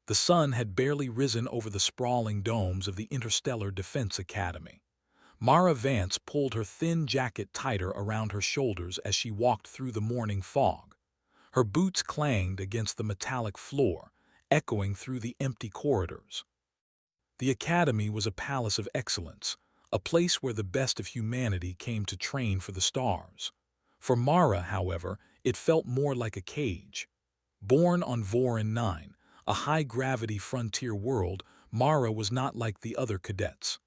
The sun had barely risen over the sprawling domes of the Interstellar Defense Academy. Mara Vance pulled her thin jacket tighter around her shoulders as she walked through the morning fog. Her boots clanged against the metallic floor, echoing through the empty corridors. The academy was a palace of excellence, a place where the best of humanity came to train for the stars. For Mara, however, it felt more like a cage. Born on Vorin 9, a high-gravity frontier world, Mara was not like the other cadets.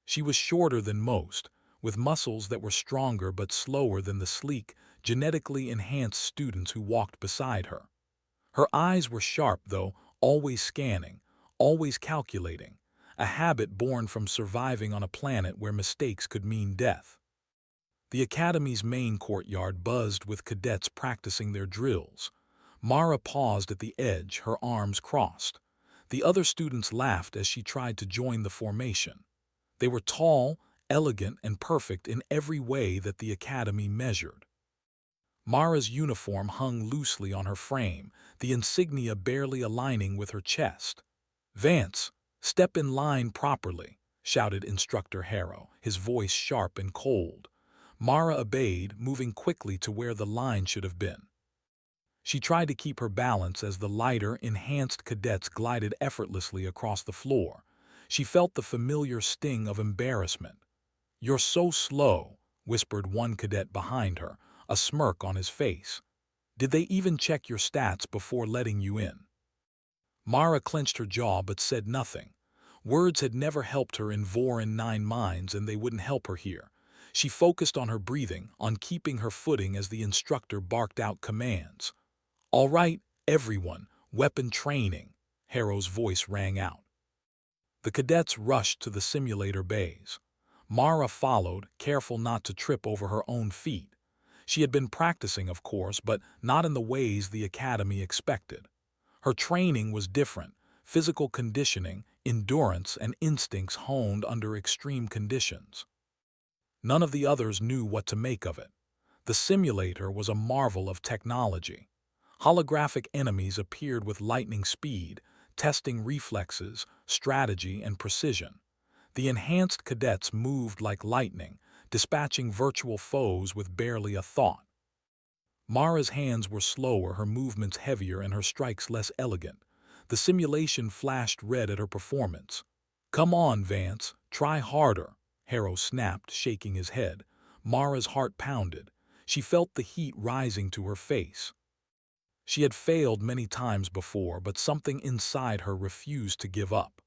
She was shorter than most, with muscles that were stronger but slower than the sleek, genetically enhanced students who walked beside her. Her eyes were sharp, though, always scanning, always calculating, a habit born from surviving on a planet where mistakes could mean death. The academy's main courtyard buzzed with cadets practicing their drills. Mara paused at the edge, her arms crossed. The other students laughed as she tried to join the formation. They were tall, elegant, and perfect in every way that the academy measured. Mara's uniform hung loosely on her frame, the insignia barely aligning with her chest. "Vance, step in line properly," shouted Instructor Harrow, his voice sharp and cold. Mara obeyed, moving quickly to where the line should have been. She tried to keep her balance as the lighter, enhanced cadets glided effortlessly across the floor. She felt the familiar sting of embarrassment. "You're so slow," whispered one cadet behind her, a smirk on his face. "Did they even check your stats before letting you in?" Mara clenched her jaw but said nothing. Words had never helped her in Vorin 9 mines, and they wouldn't help her here. She focused on her breathing, on keeping her footing as the instructor barked out commands. "All right, everyone, weapon training," Harrow's voice rang out. The cadets rushed to the simulator bays. Mara followed, careful not to trip over her own feet. She had been practicing, of course, but not in the ways the academy expected. Her training was different: physical conditioning, endurance, and instincts honed under extreme conditions. None of the others knew what to make of it. The simulator was a marvel of technology. Holographic enemies appeared with lightning speed, testing reflexes, strategy, and precision. The enhanced cadets moved like lightning, dispatching virtual foes with barely a thought. Mara's hands were slower, her movements heavier, and her strikes less elegant. The simulation flashed red at her performance. "Come on, Vance, try harder," Harrow snapped, shaking his head. Mara's heart pounded. She felt the heat rising to her face. She had failed many times before, but something inside her refused to give up.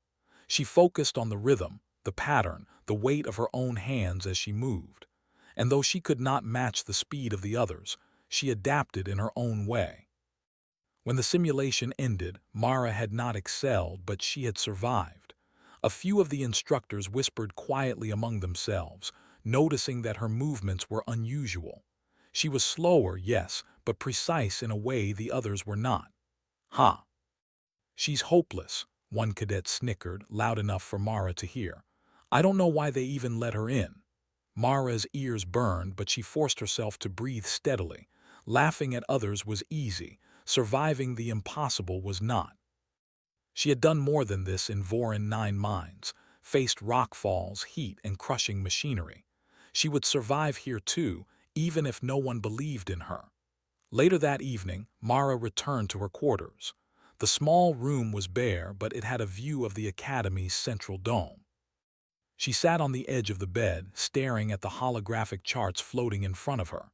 She focused on the rhythm, the pattern, the weight of her own hands as she moved. And though she could not match the speed of the others, she adapted in her own way. When the simulation ended, Mara had not excelled, but she had survived. A few of the instructors whispered quietly among themselves, noticing that her movements were unusual. She was slower, yes, but precise in a way the others were not. "Ha! She's hopeless," one cadet snickered, loud enough for Mara to hear. "I don't know why they even let her in." Mara's ears burned, but she forced herself to breathe steadily. Laughing at others was easy. Surviving the impossible was not. She had done more than this in Vorin 9 mines, faced rockfalls, heat, and crushing machinery. She would survive here too, even if no one believed in her. Later that evening, Mara returned to her quarters. The small room was bare, but it had a view of the academy's central dome. She sat on the edge of the bed, staring at the holographic charts floating in front of her.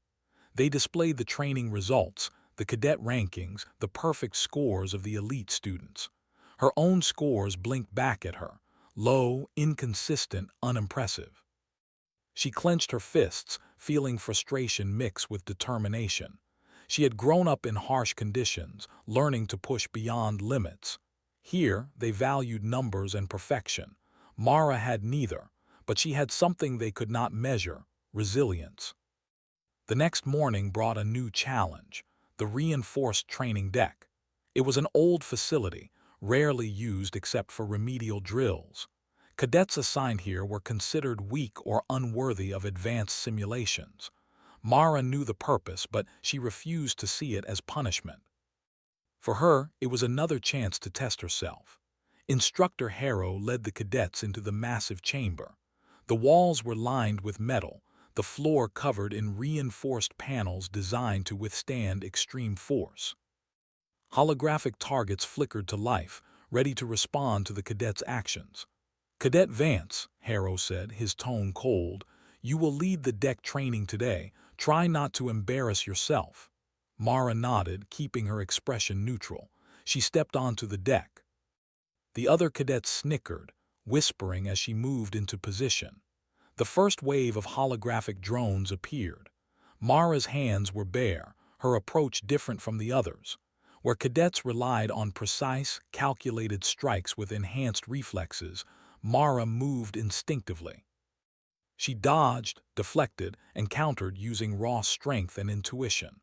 They displayed the training results, the cadet rankings, the perfect scores of the elite students. Her own scores blinked back at her: low, inconsistent, unimpressive. She clenched her fists, feeling frustration mix with determination. She had grown up in harsh conditions, learning to push beyond limits. Here, they valued numbers and perfection. Mara had neither, but she had something they could not measure: resilience. The next morning brought a new challenge: the reinforced training deck. It was an old facility, rarely used except for remedial drills. Cadets assigned here were considered weak or unworthy of advanced simulations. Mara knew the purpose, but she refused to see it as punishment. For her, it was another chance to test herself. Instructor Harrow led the cadets into the massive chamber. The walls were lined with metal, the floor covered in reinforced panels designed to withstand extreme force. Holographic targets flickered to life, ready to respond to the cadets' actions. "Cadet Vance," Harrow said, his tone cold, "you will lead the deck training today. Try not to embarrass yourself." Mara nodded, keeping her expression neutral. She stepped onto the deck. The other cadets snickered, whispering as she moved into position. The first wave of holographic drones appeared. Mara's hands were bare, her approach different from the others. Where cadets relied on precise, calculated strikes with enhanced reflexes, Mara moved instinctively. She dodged, deflected, and countered using raw strength and intuition.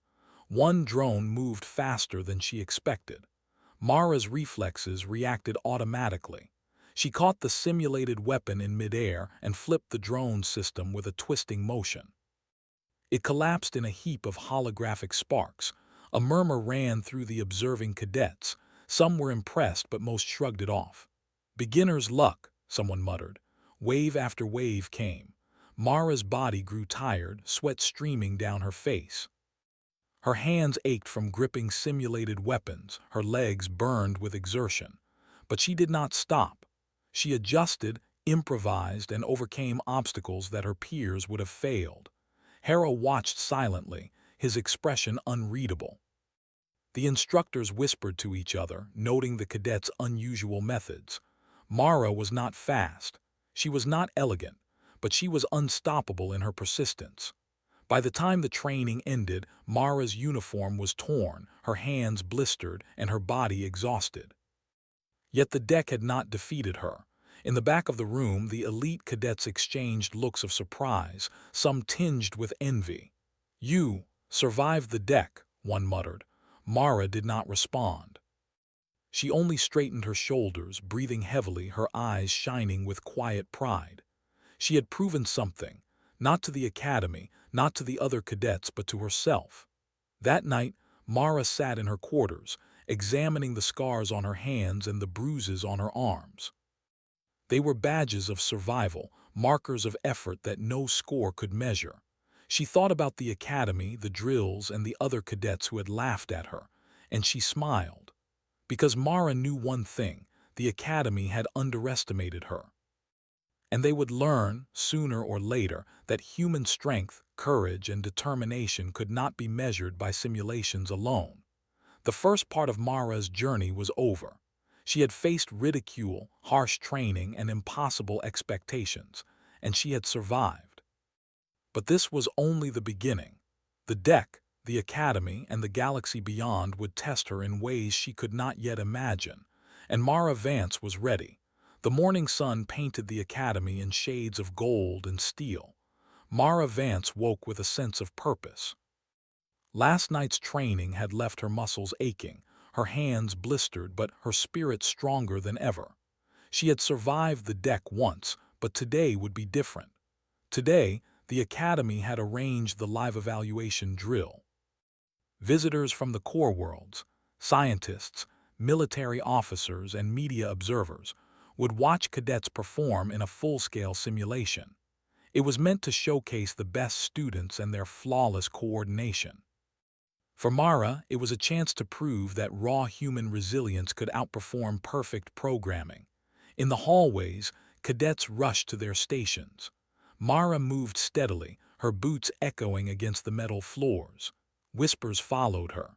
One drone moved faster than she expected. Mara's reflexes reacted automatically. She caught the simulated weapon in midair and flipped the drone system with a twisting motion. It collapsed in a heap of holographic sparks. A murmur ran through the observing cadets. Some were impressed, but most shrugged it off. "Beginner's luck," someone muttered. Wave after wave came. Mara's body grew tired, sweat streaming down her face. Her hands ached from gripping simulated weapons, her legs burned with exertion. But she did not stop. She adjusted, improvised, and overcame obstacles that her peers would have failed. Harrow watched silently, his expression unreadable. The instructors whispered to each other, noting the cadets' unusual methods. Mara was not fast. She was not elegant, but she was unstoppable in her persistence. By the time the training ended, Mara's uniform was torn, her hands blistered, and her body exhausted. Yet the deck had not defeated her. In the back of the room, the elite cadets exchanged looks of surprise, some tinged with envy. "You survived the deck," one muttered. Mara did not respond. She only straightened her shoulders, breathing heavily, her eyes shining with quiet pride. She had proven something, not to the academy, not to the other cadets, but to herself. That night, Mara sat in her quarters, examining the scars on her hands and the bruises on her arms. They were badges of survival, markers of effort that no score could measure. She thought about the academy, the drills, and the other cadets who had laughed at her, and she smiled. Because Mara knew one thing, the academy had underestimated her. And they would learn, sooner or later, that human strength, courage, and determination could not be measured by simulations alone. The first part of Mara's journey was over. She had faced ridicule, harsh training, and impossible expectations, and she had survived. But this was only the beginning. The deck, the academy, and the galaxy beyond would test her in ways she could not yet imagine, and Mara Vance was ready. The morning sun painted the academy in shades of gold and steel. Mara Vance woke with a sense of purpose. Last night's training had left her muscles aching, her hands blistered, but her spirit stronger than ever. She had survived the deck once, but today would be different. Today, the academy had arranged the live evaluation drill. Visitors from the core worlds, scientists, military officers, and media observers would watch cadets perform in a full-scale simulation. It was meant to showcase the best students and their flawless coordination. For Mara, it was a chance to prove that raw human resilience could outperform perfect programming. In the hallways, cadets rushed to their stations. Mara moved steadily, her boots echoing against the metal floors. Whispers followed her.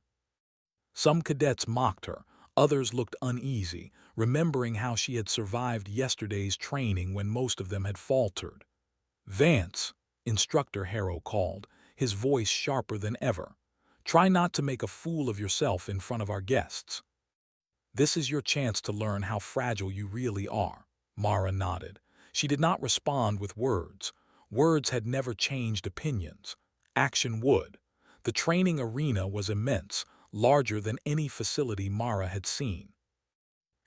Some cadets mocked her, others looked uneasy, remembering how she had survived yesterday's training when most of them had faltered. "Vance," Instructor Harrow called, his voice sharper than ever. "Try not to make a fool of yourself in front of our guests." "This is your chance to learn how fragile you really are." Mara nodded. She did not respond with words. Words had never changed opinions. Action would. The training arena was immense, larger than any facility Mara had seen.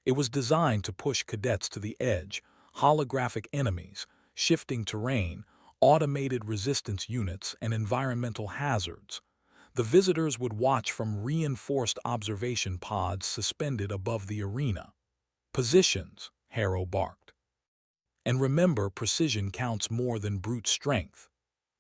It was designed to push cadets to the edge, holographic enemies, shifting terrain, automated resistance units, and environmental hazards. The visitors would watch from reinforced observation pods suspended above the arena. "Positions," Harrow barked. "And remember, precision counts more than brute strength."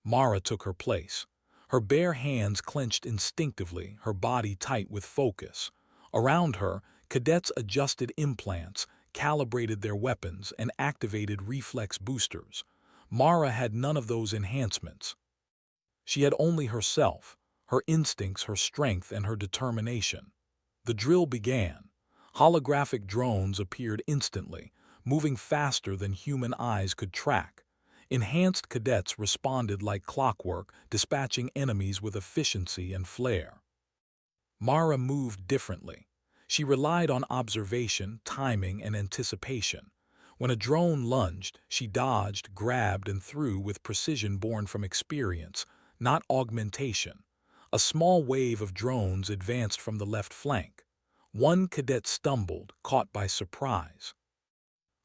Mara took her place. Her bare hands clenched instinctively, her body tight with focus. Around her, cadets adjusted implants, calibrated their weapons, and activated reflex boosters. Mara had none of those enhancements. She had only herself, her instincts, her strength, and her determination. The drill began. Holographic drones appeared instantly, moving faster than human eyes could track. Enhanced cadets responded like clockwork, dispatching enemies with efficiency and flair. Mara moved differently. She relied on observation, timing, and anticipation. When a drone lunged, she dodged, grabbed, and threw with precision born from experience, not augmentation. A small wave of drones advanced from the left flank. One cadet stumbled, caught by surprise.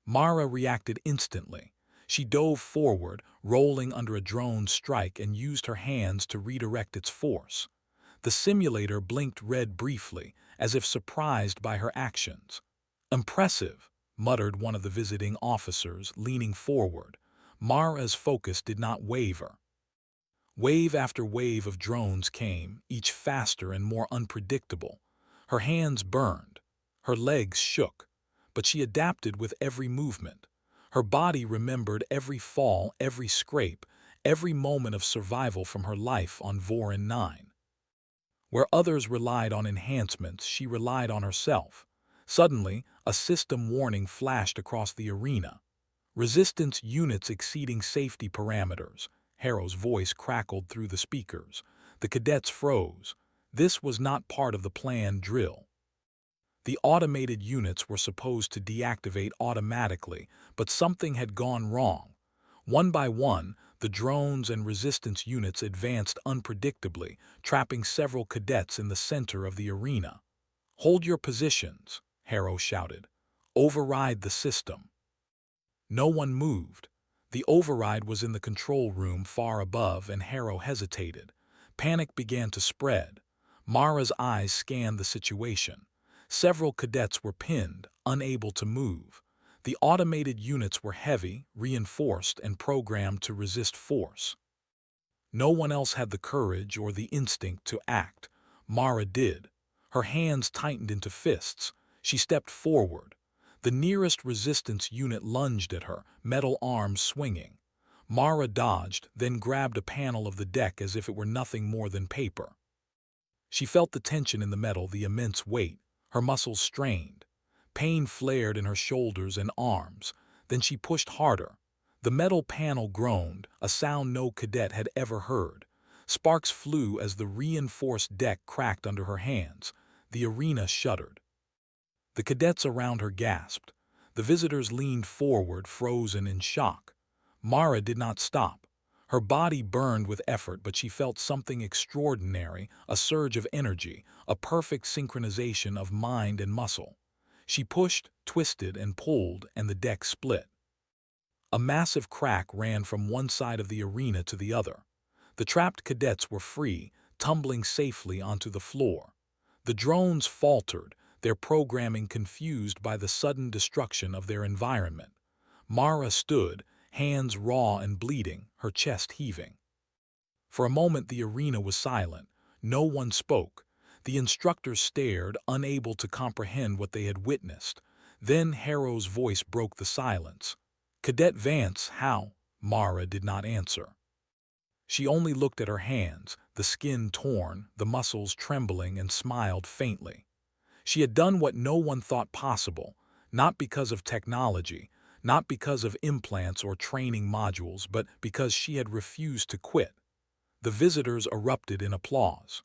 Mara reacted instantly. She dove forward, rolling under a drone's strike, and used her hands to redirect its force. The simulator blinked red briefly, as if surprised by her actions. "Impressive," muttered one of the visiting officers, leaning forward. Mara's focus did not waver. Wave after wave of drones came, each faster and more unpredictable. Her hands burned. Her legs shook. But she adapted with every movement. Her body remembered every fall, every scrape, every moment of survival from her life on Vorin 9. Where others relied on enhancements, she relied on herself. Suddenly, a system warning flashed across the arena. "Resistance units exceeding safety parameters." Harrow's voice crackled through the speakers. The cadets froze. This was not part of the planned drill. The automated units were supposed to deactivate automatically, but something had gone wrong. One by one, the drones and resistance units advanced unpredictably, trapping several cadets in the center of the arena. "Hold your positions," Harrow shouted. "Override the system." No one moved. The override was in the control room far above, and Harrow hesitated. Panic began to spread. Mara's eyes scanned the situation. Several cadets were pinned, unable to move. The automated units were heavy, reinforced, and programmed to resist force. No one else had the courage or the instinct to act. Mara did. Her hands tightened into fists. She stepped forward. The nearest resistance unit lunged at her, metal arms swinging. Mara dodged, then grabbed a panel of the deck as if it were nothing more than paper. She felt the tension in the metal, the immense weight. Her muscles strained. Pain flared in her shoulders and arms. Then she pushed harder. The metal panel groaned, a sound no cadet had ever heard. Sparks flew as the reinforced deck cracked under her hands. The arena shuddered. The cadets around her gasped. The visitors leaned forward, frozen in shock. Mara did not stop. Her body burned with effort, but she felt something extraordinary, a surge of energy, a perfect synchronization of mind and muscle. She pushed, twisted, and pulled, and the deck split. A massive crack ran from one side of the arena to the other. The trapped cadets were free, tumbling safely onto the floor. The drones faltered, their programming confused by the sudden destruction of their environment. Mara stood, hands raw and bleeding, her chest heaving. For a moment the arena was silent. No one spoke. The instructors stared, unable to comprehend what they had witnessed. Then Harrow's voice broke the silence. "Cadet Vance, how?" Mara did not answer. She only looked at her hands, the skin torn, the muscles trembling, and smiled faintly. She had done what no one thought possible, not because of technology, not because of implants or training modules, but because she had refused to quit. The visitors erupted in applause.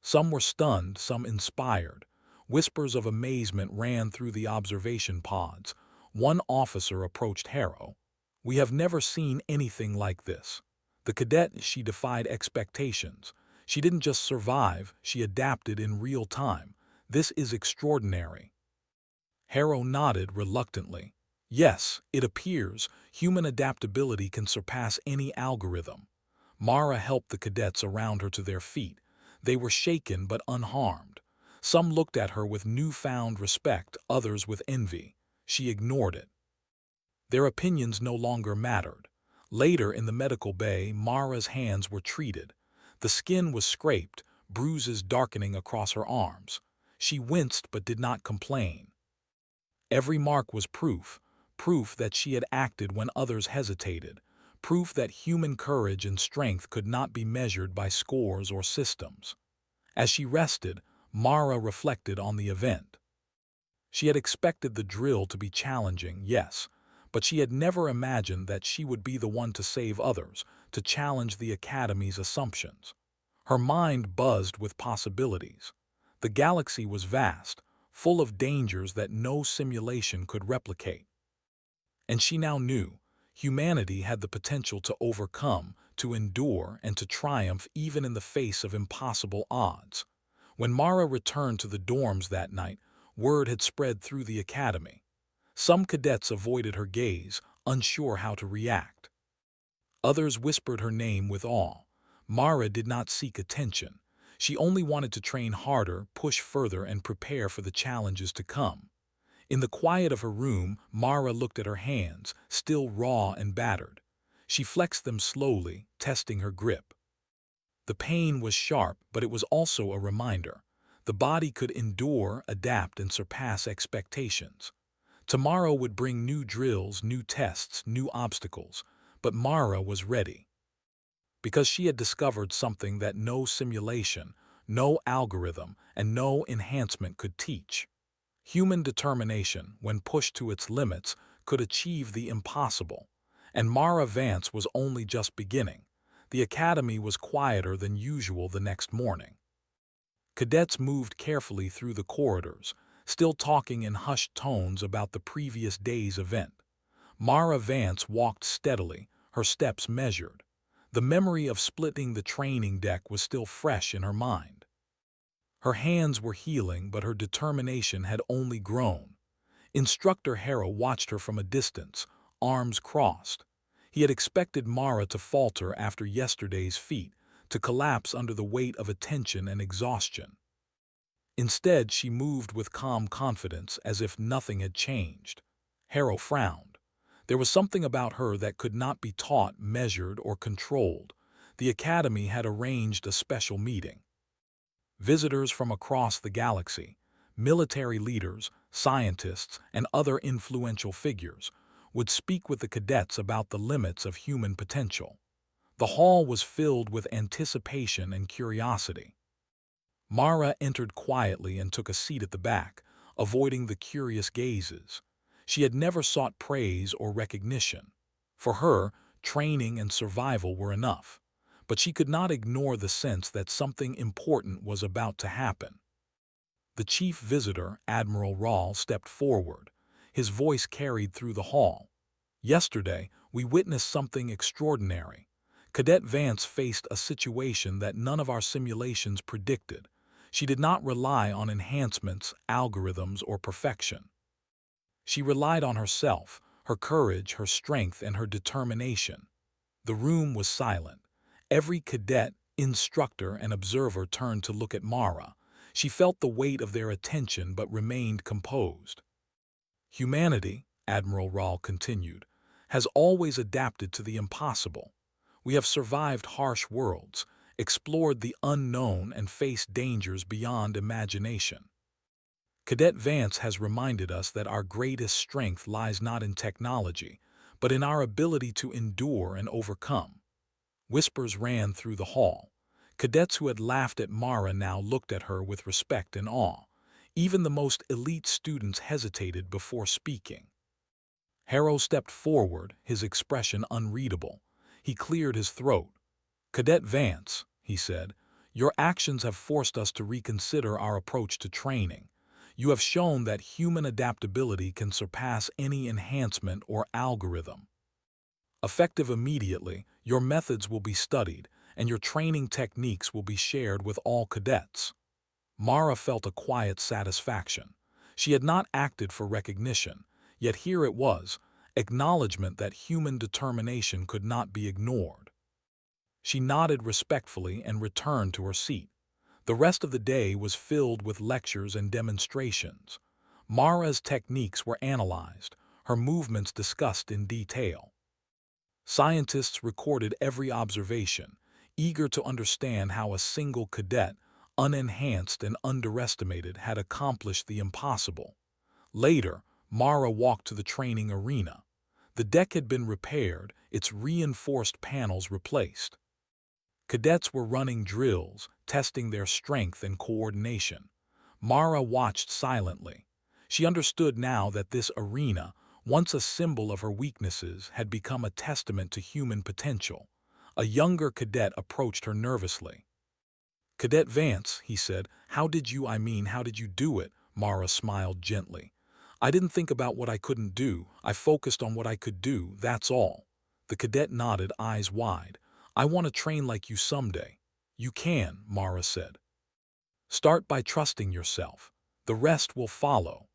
Some were stunned, some inspired. Whispers of amazement ran through the observation pods. One officer approached Harrow. "We have never seen anything like this." The cadet, she defied expectations. She didn't just survive, she adapted in real time. "This is extraordinary." Harrow nodded reluctantly. "Yes, it appears human adaptability can surpass any algorithm." Mara helped the cadets around her to their feet. They were shaken but unharmed. Some looked at her with newfound respect, others with envy. She ignored it. Their opinions no longer mattered. Later in the medical bay, Mara's hands were treated. The skin was scraped, bruises darkening across her arms. She winced but did not complain. Every mark was proof that she had acted when others hesitated, proof that human courage and strength could not be measured by scores or systems. As she rested, Mara reflected on the event. She had expected the drill to be challenging, yes, but she had never imagined that she would be the one to save others, to challenge the Academy's assumptions. Her mind buzzed with possibilities. The galaxy was vast, full of dangers that no simulation could replicate. And she now knew humanity had the potential to overcome, to endure, and to triumph even in the face of impossible odds. When Mara returned to the dorms that night, word had spread through the academy. Some cadets avoided her gaze, unsure how to react. Others whispered her name with awe. Mara did not seek attention. She only wanted to train harder, push further, and prepare for the challenges to come. In the quiet of her room, Mara looked at her hands, still raw and battered. She flexed them slowly, testing her grip. The pain was sharp, but it was also a reminder. The body could endure, adapt, and surpass expectations. Tomorrow would bring new drills, new tests, new obstacles, but Mara was ready. Because she had discovered something that no simulation, no algorithm, and no enhancement could teach. Human determination, when pushed to its limits, could achieve the impossible. And Mara Vance was only just beginning. The academy was quieter than usual the next morning. Cadets moved carefully through the corridors, still talking in hushed tones about the previous day's event. Mara Vance walked steadily, her steps measured. The memory of splitting the training deck was still fresh in her mind. Her hands were healing, but her determination had only grown. Instructor Harrow watched her from a distance, arms crossed. He had expected Mara to falter after yesterday's feat, to collapse under the weight of attention and exhaustion. Instead, she moved with calm confidence, as if nothing had changed. Harrow frowned. There was something about her that could not be taught, measured, or controlled. The academy had arranged a special meeting. Visitors from across the galaxy, military leaders, scientists, and other influential figures, would speak with the cadets about the limits of human potential. The hall was filled with anticipation and curiosity. Mara entered quietly and took a seat at the back, avoiding the curious gazes. She had never sought praise or recognition. For her, training and survival were enough. But she could not ignore the sense that something important was about to happen. The chief visitor, Admiral Rahl, stepped forward. His voice carried through the hall. Yesterday, we witnessed something extraordinary. Cadet Vance faced a situation that none of our simulations predicted. She did not rely on enhancements, algorithms, or perfection. She relied on herself, her courage, her strength, and her determination. The room was silent. Every cadet, instructor, and observer turned to look at Mara. She felt the weight of their attention but remained composed. Humanity, Admiral Rahl continued, has always adapted to the impossible. We have survived harsh worlds, explored the unknown, and faced dangers beyond imagination. Cadet Vance has reminded us that our greatest strength lies not in technology, but in our ability to endure and overcome. Whispers ran through the hall. Cadets who had laughed at Mara now looked at her with respect and awe. Even the most elite students hesitated before speaking. Harrow stepped forward, his expression unreadable. He cleared his throat. "Cadet Vance," he said, "your actions have forced us to reconsider our approach to training. You have shown that human adaptability can surpass any enhancement or algorithm. Effective immediately, your methods will be studied, and your training techniques will be shared with all cadets." Mara felt a quiet satisfaction. She had not acted for recognition, yet here it was, acknowledgement that human determination could not be ignored. She nodded respectfully and returned to her seat. The rest of the day was filled with lectures and demonstrations. Mara's techniques were analyzed, her movements discussed in detail. Scientists recorded every observation, eager to understand how a single cadet, unenhanced and underestimated, had accomplished the impossible. Later, Mara walked to the training arena. The deck had been repaired, its reinforced panels replaced. Cadets were running drills, testing their strength and coordination. Mara watched silently. She understood now that this arena, once a symbol of her weaknesses, had become a testament to human potential. A younger cadet approached her nervously. "Cadet Vance," he said, how did you do it?" Mara smiled gently. "I didn't think about what I couldn't do. I focused on what I could do, that's all." The cadet nodded, eyes wide. "I want to train like you someday." "You can," Mara said. "Start by trusting yourself. The rest will follow."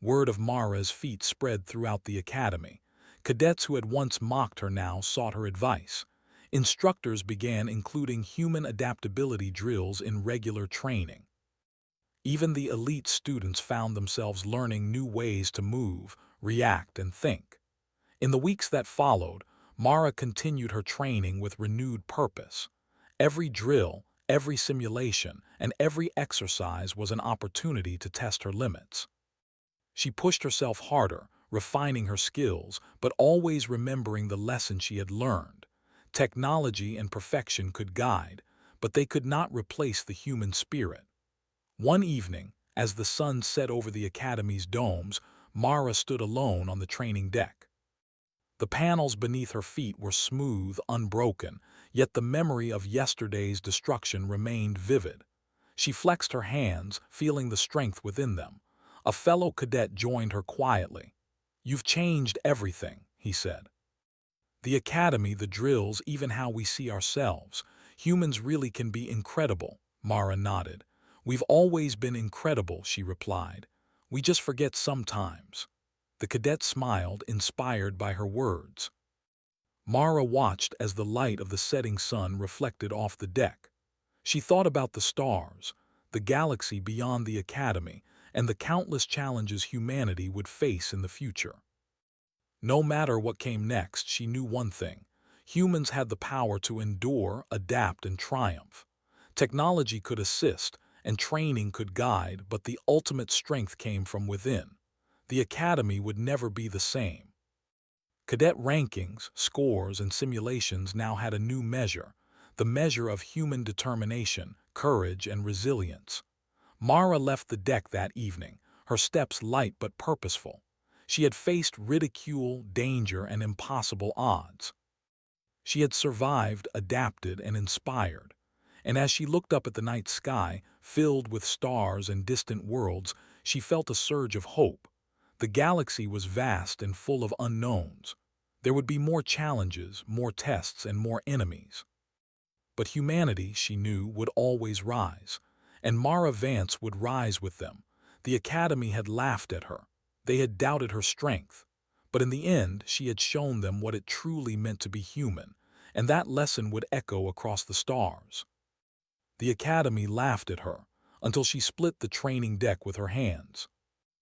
Word of Mara's feat spread throughout the academy. Cadets who had once mocked her now sought her advice. Instructors began including human adaptability drills in regular training. Even the elite students found themselves learning new ways to move, react, and think. In the weeks that followed, Mara continued her training with renewed purpose. Every drill, every simulation, and every exercise was an opportunity to test her limits. She pushed herself harder, refining her skills, but always remembering the lesson she had learned. Technology and perfection could guide, but they could not replace the human spirit. One evening, as the sun set over the academy's domes, Mara stood alone on the training deck. The panels beneath her feet were smooth, unbroken, yet the memory of yesterday's destruction remained vivid. She flexed her hands, feeling the strength within them. A fellow cadet joined her quietly. "You've changed everything," he said. "The academy, the drills, even how we see ourselves. Humans really can be incredible." Mara nodded. "We've always been incredible," she replied. "We just forget sometimes." The cadet smiled, inspired by her words. Mara watched as the light of the setting sun reflected off the deck. She thought about the stars, the galaxy beyond the academy, and the countless challenges humanity would face in the future. No matter what came next, she knew one thing: humans had the power to endure, adapt, and triumph. Technology could assist, and training could guide, but the ultimate strength came from within. The academy would never be the same. Cadet rankings, scores, and simulations now had a new measure, the measure of human determination, courage, and resilience. Mara left the deck that evening, her steps light but purposeful. She had faced ridicule, danger, and impossible odds. She had survived, adapted, and inspired. And as she looked up at the night sky, filled with stars and distant worlds, she felt a surge of hope. The galaxy was vast and full of unknowns. There would be more challenges, more tests, and more enemies. But humanity, she knew, would always rise. And Mara Vance would rise with them. The academy had laughed at her. They had doubted her strength. But in the end, she had shown them what it truly meant to be human, and that lesson would echo across the stars. The academy laughed at her, until she split the training deck with her hands.